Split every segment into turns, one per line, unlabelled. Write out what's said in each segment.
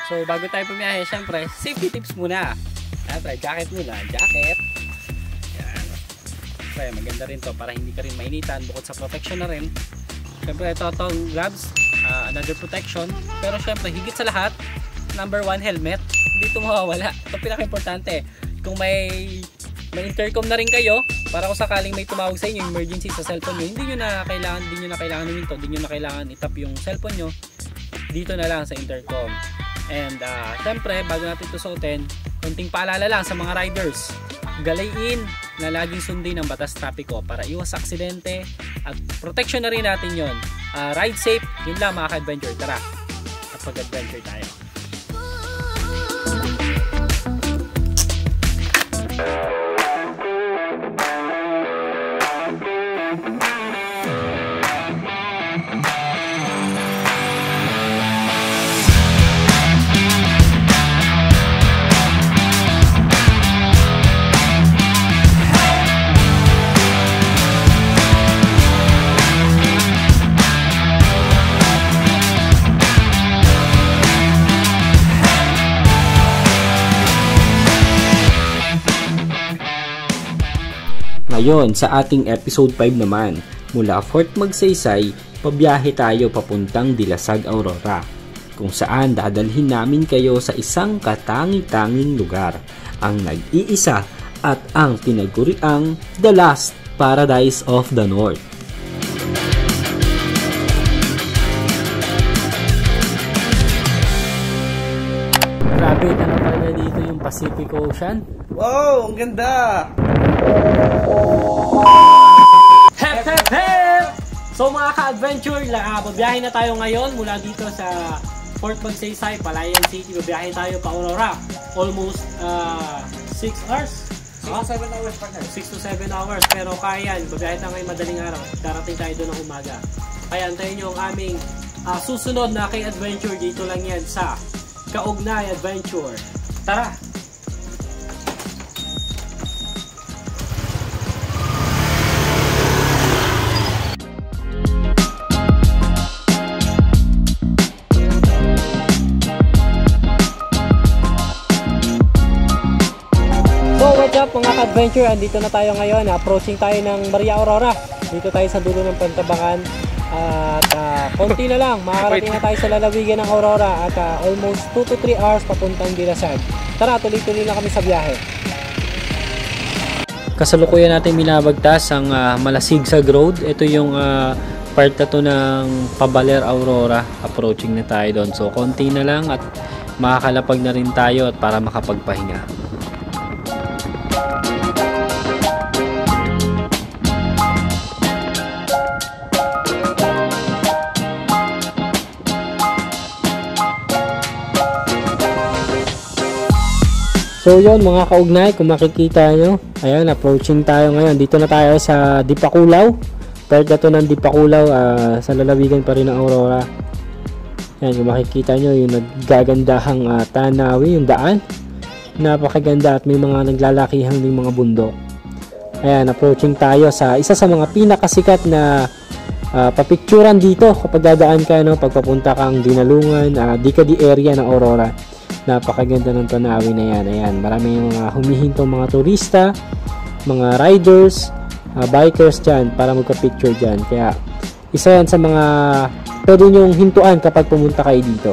So bago tayo pumiyahe, syempre, safety tips muna. Syempre, jacket muna. Jacket. Yan. Syempre, maganda rin to para hindi ka rin mainitan. Bukod sa protection na rin. Syempre, ito itong gloves. Another protection. Pero syempre, higit sa lahat, number 1, helmet. Hindi ito mawawala. Ito pinaka-importante. Kung may intercom na rin kayo, para kung sakaling may tumawag sa inyo, emergency sa cellphone nyo, hindi nyo na kailangan huminto, hindi nyo na kailangan itap yung cellphone nyo, dito na lang sa intercom. And syempre, bago natin ito suotin, konting paalala lang sa mga riders, galayin na laging sundin ang batas trapiko para iwas aksidente at protection na rin natin yon. Ride safe, yun lang mga ka-adventure. Tara, at pag-adventure tayo.
Ngayon, sa ating episode 5 naman, mula Fort Magsaysay, pabiyahe tayo papuntang Dilasag, Aurora, kung saan dadalhin namin kayo sa isang katangi-tanging lugar, ang nag-iisa at ang tinaguriang The Last Paradise of the North.
Grabe, ano talaga dito yung Pacific Ocean?
Wow, ang ganda!
Hep, hep, hep! So mga ka-adventure, babiyahe na tayo ngayon mula dito sa Fort Magsaysay, Palayan City. Babiyahe tayo pa Aurora. Almost 6 hours.
6 to 7 hours pa na.
6 to 7 hours. Pero kaya yan. Babiyahe tayo ngayong madaling araw. Darating tayo doon ng umaga. Kaya antayin nyo ang aming susunod na K-Adventure. Dito lang yan sa Kaugnay Adventure. Tara! Mga ka-adventure, andito na tayo ngayon. Approaching tayo ng Maria Aurora. Dito tayo sa dulo ng Pantabangan. At konti na lang, makakarating na tayo sa lalawigan ng Aurora. At almost 2 to 3 hours papuntang Dilasag. Tara, tuloy-tuloy na kami sa biyahe. Kasalukuyan natin binabagtas ang Malasigsag Road. Ito yung part na to ng Pabaler Aurora. Approaching na tayo doon. So konti na lang at makakalapag na rin tayo at para makapagpahinga. So yun mga kaugnay, kung makikita nyo, ayan, approaching tayo ngayon. Dito na tayo sa Dipakulaw. Part na to ng Dipakulaw, sa lalawigan pa rin ng Aurora. Ayan, kung makikita nyo, yung naggagandahang tanawi, yung daan. Napakaganda at may mga naglalakihang ding mga bundok. Ayan, approaching tayo sa isa sa mga pinakasikat na papicturan dito kapag dadaan ka, no, pagpapunta kang Dinalungan, Dicady area ng Aurora. Napakaganda ng tanawin na yan. Ayan, marami yung mga humihintong mga turista, mga riders, bikers dyan para magka-picture dyan. Kaya isa yan sa mga pwede nyong hintuan kapag pumunta kayo dito.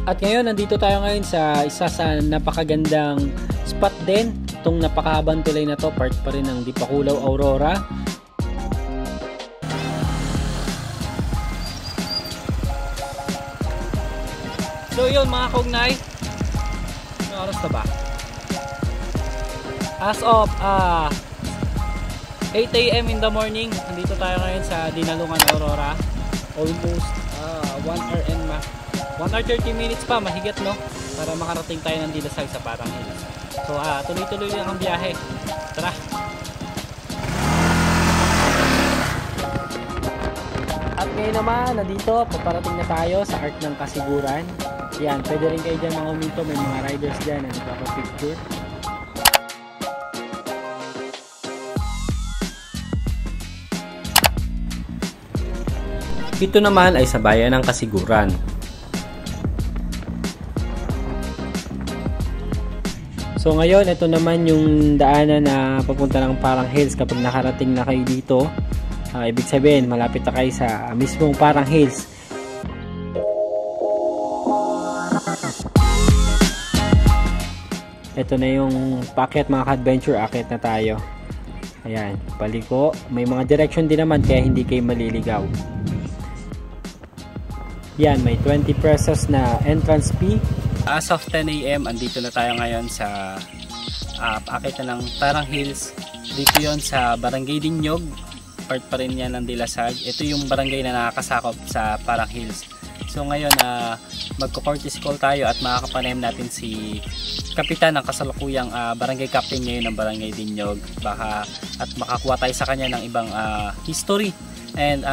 At ngayon, nandito tayo ngayon sa isa sa napakagandang spot din. Itong napakahabang tulay na to, part pa rin ng Dipakulaw, Aurora. So yun mga kaugnay, ano oras na ba? As of 8 AM in the morning, nandito tayo ngayon sa Dinalungan, Aurora. Almost 1 hour and 1 hour 30 minutes pa, mahigit, no? Para makarating tayo ng Dilasag sa Parang Hills. So tuloy-tuloy lang ang biyahe. Tara! At ngayon naman, nandito, paparating na tayo sa Arc ng Kasiguran. Yan, pwede rin kayo dyan mga huminto, may mga riders dyan na nagpapapicture.
Ito naman ay sa bayan ng Kasiguran. So ngayon, ito naman yung daanan na papunta ng Parang Hills kapag nakarating na kayo dito. Ibig sabihin, malapit na kayo sa mismong Parang Hills. Ito na yung paakyat mga ka-adventure, akyat na tayo. Ayan, paliko. May mga direction din naman kaya hindi kayo maliligaw. Yan, may 20 pesos na entrance fee.
As of 10 AM, andito na tayo ngayon sa paakyat na ng Parang Hills. Dito yon sa Barangay Dinyog. Part pa rin yan ng Dilasag. Ito yung barangay na nakakasakop sa Parang Hills. So ngayon, magko-courtesy call tayo at makakapanayam natin si kapitan ng kasalukuyang barangay captain ngayon ng Barangay Dinyog. At makakuha tayo sa kanya ng ibang history. And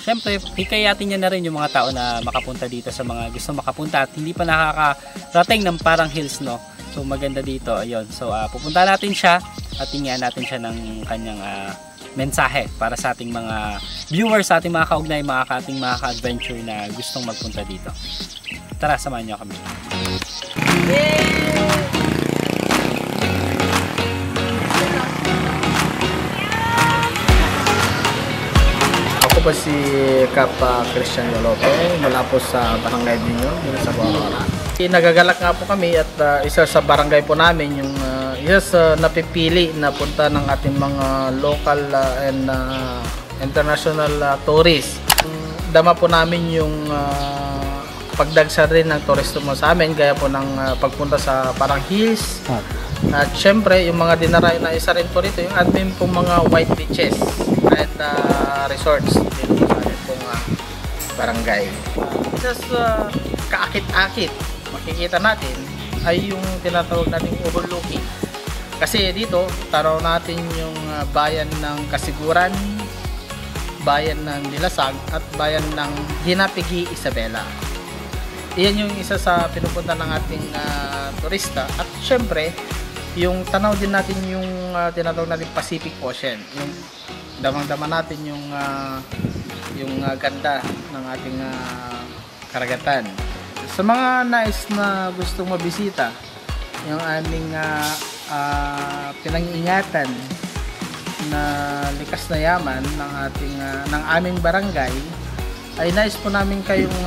syempre, hikayatin niya na rin yung mga tao na makapunta dito sa mga gusto makapunta at hindi pa nakakarating ng Parang Hills, no? So maganda dito, ayun. So pupunta natin siya at tingnan natin siya ng kanyang mensahe para sa ating mga viewers, sa ating mga kaugnay, ating mga ka-adventure na gustong magpunta dito. Tara, samahan niyo kami.
Ako po si Kap Christian Lolope mula po sa Barangay Dinyog, sa Aurora. Nagagalak nga po kami at isa sa barangay po namin yung isa sa napipili na punta ng ating mga local and international tourists. Dama po namin yung pagdagsa rin ng turista mo sa amin gaya po ng pagpunta sa Parang Hills. At syempre yung mga dinarayo na isa rin po rito yung admin pong mga white beaches at resorts dito sa amin pong barangay. Isa sa kaakit-akit makikita natin ay yung tinatawag nating overlooking. Kasi dito, taraw natin yung bayan ng Kasiguran, bayan ng Dilasag, at bayan ng Hinapigi, Isabela. Iyan yung isa sa pinupunta ng ating turista. At syempre, yung tanaw din natin yung tinatawag natin Pacific Ocean. Yung damang-dama natin yung ganda ng ating karagatan. Sa mga nais na gustong mabisita, yung aming pinang-ingatan na likas na yaman ng aming barangay, ay nais po namin kayong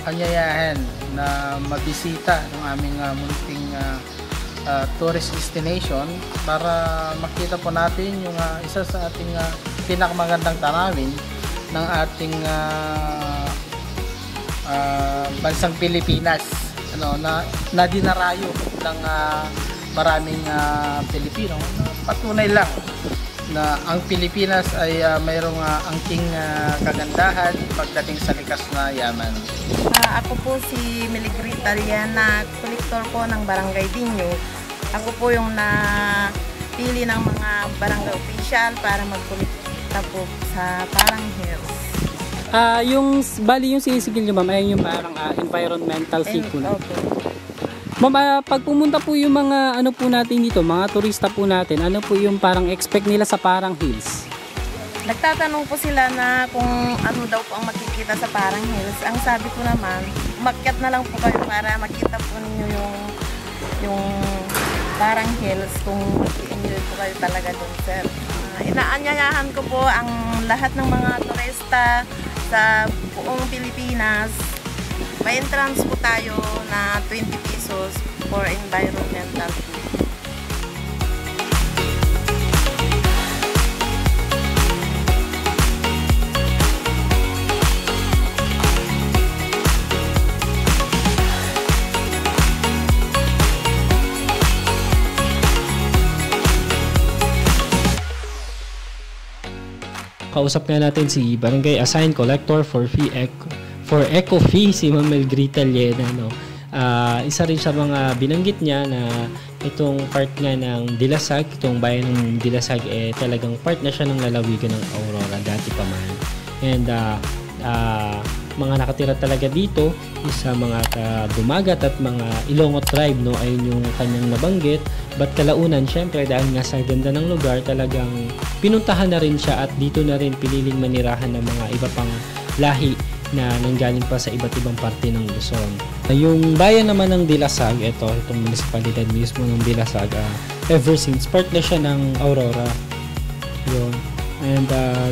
anyayahan na mabisita ng aming munting tourist destination para makita po natin yung isa sa ating pinakamagandang tanawin ng ating bansang Pilipinas, na dinarayo ng maraming Pilipino. Patunay lang na ang Pilipinas ay mayroong angking kagandahan pagdating sa likas na yaman.
Ako po si Miligrita Liana, kolektor po ng Barangay Dinyog. Ako po yung napili ng mga barangay official para magkolekta po sa Parang Hills.
Yung sinisigil nyo, ma'am, ay yung parang environmental signal.
Okay.
Ma'am, pag pumunta po yung mga po natin dito, mga turista po natin, ano po yung parang expect nila sa Parang Hills?
Nagtatanong po sila na kung ano daw po ang makikita sa Parang Hills. Ang sabi ko naman, umakyat na lang po kayo para makita po ninyo yung Parang Hills kung mag-enjoy po kayo talaga doon, sir. Inaanyayahan ko po ang lahat ng mga turista sa buong Pilipinas. May entrance po tayo na 20 pesos for environmental fee.
Kausap nga natin si Barangay Assign Collector for Eco Fee, si Ma'am Miligrita Liana, no? Isa rin sa mga binanggit niya na itong part nga ng Dilasag, itong bayan ng Dilasag, talagang part na siya ng lalawigan ng Aurora dati pa man. And mga nakatira talaga dito is sa mga Dumagat at mga Ilonggo tribe, no? Ayun yung kanyang nabanggit. But kalaunan, syempre dahil nga sa ganda ng lugar, talagang pinuntahan na rin siya at dito na rin piniling manirahan ng mga iba pang lahi na nanggaling pa sa iba't ibang parte ng Luzon. Yung bayan naman ng Dilasag, itong municipalidad mismo ng Dilasag, ever since part na siya ng Aurora. Yun. And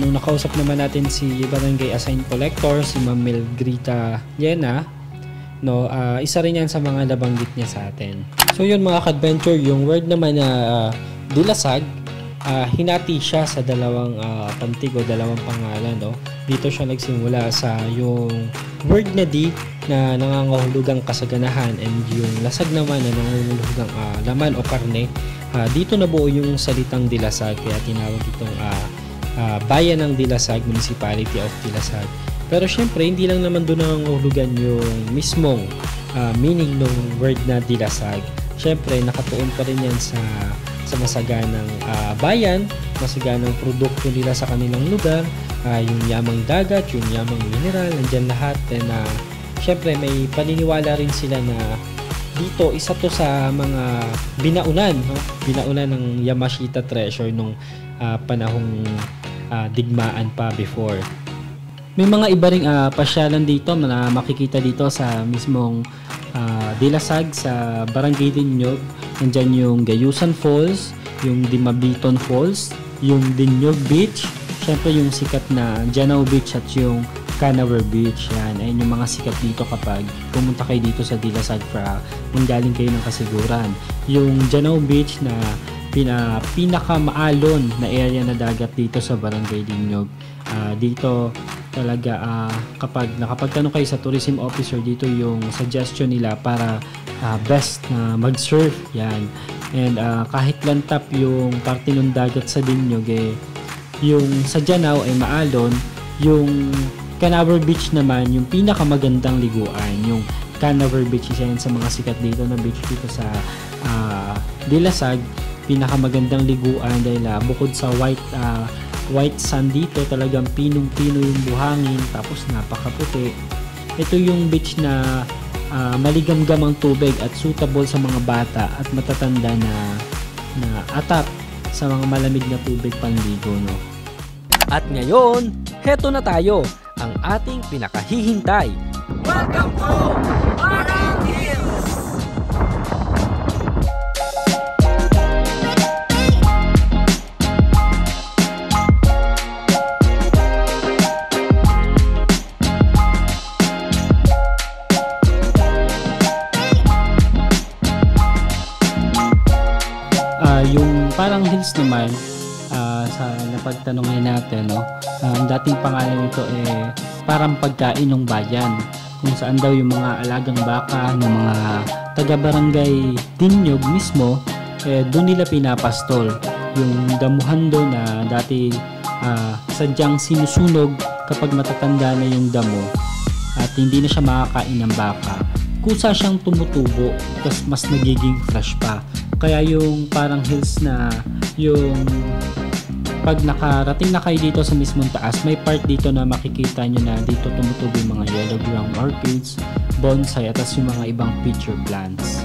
nung nakausap naman natin si Barangay Assign Collector, si Ma'am Melgrita Llena, no, isa rin yan sa mga nabanggit niya sa atin. So yun mga ka-adventure, yung word naman na Dilasag, hinati siya sa dalawang pantig o dalawang pangalan, no? Dito siya nagsimula sa yung word na di na nangangahulugang kasaganahan, and yung lasag naman na nangangahulugang laman o karne. Dito nabuo yung salitang Dilasag, kaya tinawag itong bayan ng Dilasag, Municipality of Dilasag. Pero syempre hindi lang naman doon nangangahulugan yung mismong meaning ng word na Dilasag. Syempre nakatuon pa rin yan sa masaganang bayan, masaganang produkto nila sa kanilang lugar, yung yamang dagat, yung yamang mineral, nandyan lahat. And syempre may paniniwala rin sila na dito isa to sa mga binaunan, no? Binaunan ng Yamashita treasure nung panahong digmaan pa before. May mga iba ring pasyalan dito na makikita dito sa mismong Dilasag sa Barangay Dinyog. Nandyan yung Gayusan Falls, yung Dimabiton Falls, yung Dinyog Beach, syempre yung sikat na Janao Beach at yung Canaver Beach. Yan, ayun yung mga sikat dito kapag pumunta kayo dito sa Dilasag para manggaling kayo ng kasiguran. Yung Janao Beach na pinakamaalon na area na dagat dito sa Barangay Dinyog. Dito talaga kapag nakapagtanong kayo sa tourism officer, dito yung suggestion nila para best na mag-surf. Yan. And kahit lantap yung parte ng dagat sa Dinyog, yung sa Janao ay maalon, yung Canaver Beach naman yung pinakamagandang liguan. Yung Canaver Beach, isa yan sa mga sikat dito na beach dito sa Dilasag. Pinakamagandang liguan dahil bukod sa white sand dito, talagang pinong-pino yung buhangin, tapos napakaputi. Ito yung beach na maligamgam ang tubig at suitable sa mga bata at matatanda na atap sa mga malamig na tubig panligo, no?
At ngayon, heto na tayo, ang ating pinakahihintay. Welcome to Parang Hills!
Yung Parang Hills naman, sa napagtanungan natin, no, ang dating pangalan nito parang pagkain ng bayan, kung saan daw yung mga alagang baka ng mga taga-barangay Dinyog mismo, doon nila pinapastol. Yung damuhan doon na dati sadyang sinusunog kapag matatanda na yung damo at hindi na siya makakain ng baka, kusa siyang tumutubo, tapos mas nagiging fresh pa. Kaya yung Parang Hills na yung pag nakarating na kayo dito sa mismong taas, may part dito na makikita nyo na dito tumutubo yung mga yellow ground orchids, bonsai at yung mga ibang feature plants.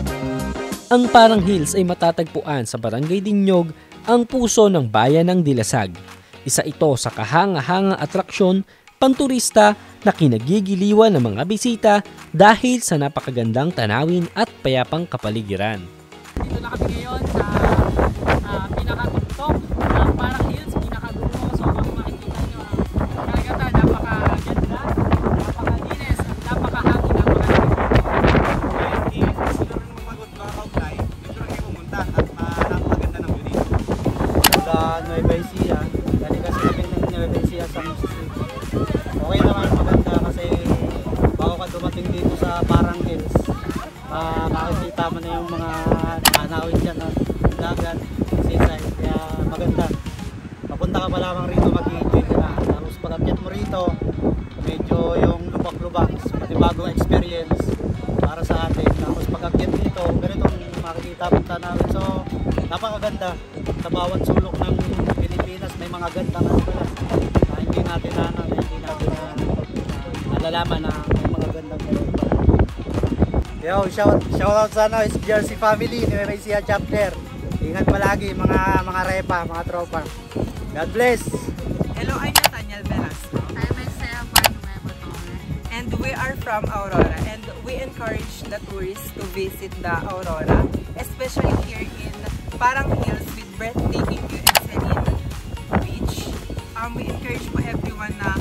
Ang Parang Hills ay matatagpuan sa Barangay Dinyog, ang puso ng bayan ng Dilasag. Isa ito sa kahanga-hanga atraksyon panturista na kinagigiliwan ng mga bisita dahil sa napakagandang tanawin at payapang kapaligiran.
Dito na kami ngayon sa pinakatuktok ng Parang Hills, pinakadulo. So kung makikita nyo ang karagatan, napakaganda, napakalinis, at napakahangin, napakaganda.
Hindi sila rin mapagod mga kaugnay, dito rin kayo pumunta at napakaganda ng view dito.
Sa Nueva Ecija, dali kasi kami ng Nueva Ecija sa Mississippi. Okay naman, maganda kasi bago ka dumating dito sa Parang Hills, makikita mo na yung mga tanawin dyan, dagat, seaside, kaya maganda. Papunta ka pa lamang rito, mag-i-enjoy ka na. Tapos pag-akyat mo rito, medyo yung lubak-lubak, pati bagong experience para sa atin. Tapos pag-akyat dito, ganitong makikita mong tanawin. So, napakaganda. Sa bawat sulok ng Pilipinas, may mga ganda na pala. Hindi natin nalalaman na may mga gandang ganito. Yo, shout out sa SGRC family, Nueva Ecija chapter. Ingat palagi mga repa, mga tropa. God bless.
Hello, I'm Nathaniel Velasco. I'm Isaiah Nuevo And we are from Aurora, and we encourage the tourists to visit the Aurora, especially here in Parang Hills with breathtaking view and serene beach. We encourage po everyone na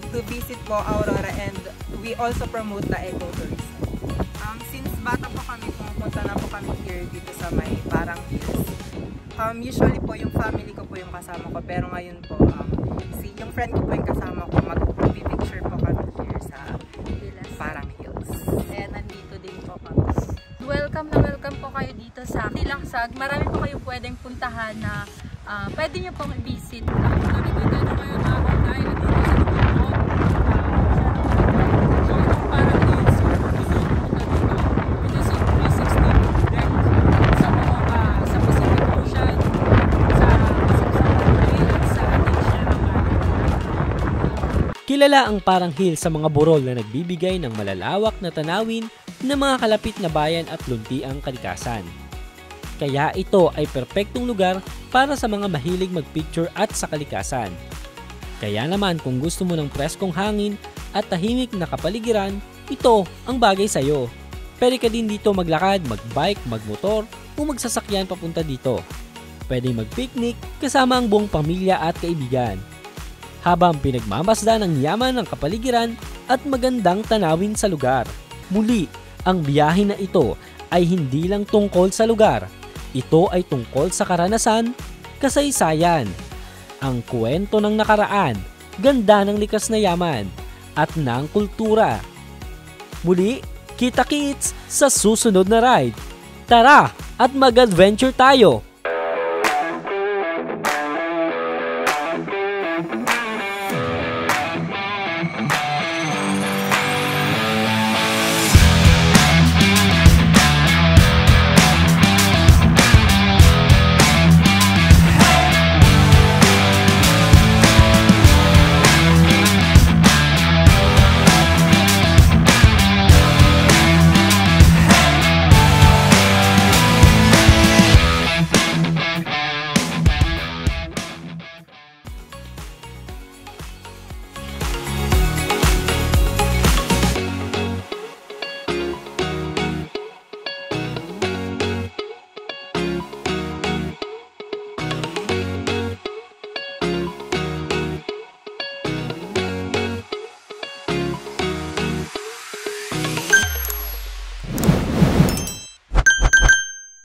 to visit po Aurora, and we also promote the ecotourism. Since bata po kami, pumupunta na po kami here dito sa may Parang Hills. Usually po yung family ko po yung kasama ko, pero ngayon po yung friend ko po yung kasama ko, mag-picture po kami here sa Parang Hills.
Kaya nandito din po kami. Welcome na welcome po kayo dito sa Dilasag. Marami po kayong pwedeng puntahan na pwede nyo pong i-visit. Nakikita nyo kayo na ako tayo dito sa loob. So itong Parang Hills, gusto nyo punta dito. Ito si 360 deck sa Pacific Ocean, sa Bay, at sa Asia naman.
Kilala ang Parang Hills sa mga burol na nagbibigay ng malalawak na tanawin ng mga kalapit na bayan at luntiang kalikasan. Kaya ito ay perpektong lugar para sa mga mahilig magpicture at sa kalikasan. Kaya naman kung gusto mo ng preskong hangin at tahimik na kapaligiran, ito ang bagay sa'yo. Pwede ka din dito maglakad, magbike, magmotor o magsasakyan papunta dito. Pwede mag-picnic kasama ang buong pamilya at kaibigan. Habang pinagmamasdan ang yaman ng kapaligiran at magandang tanawin sa lugar. Muli, ang biyahe na ito ay hindi lang tungkol sa lugar. Ito ay tungkol sa karanasan, kasaysayan, ang kwento ng nakaraan, ganda ng likas na yaman, at ng kultura. Muli, kita-kits sa susunod na ride. Tara at mag-adventure tayo!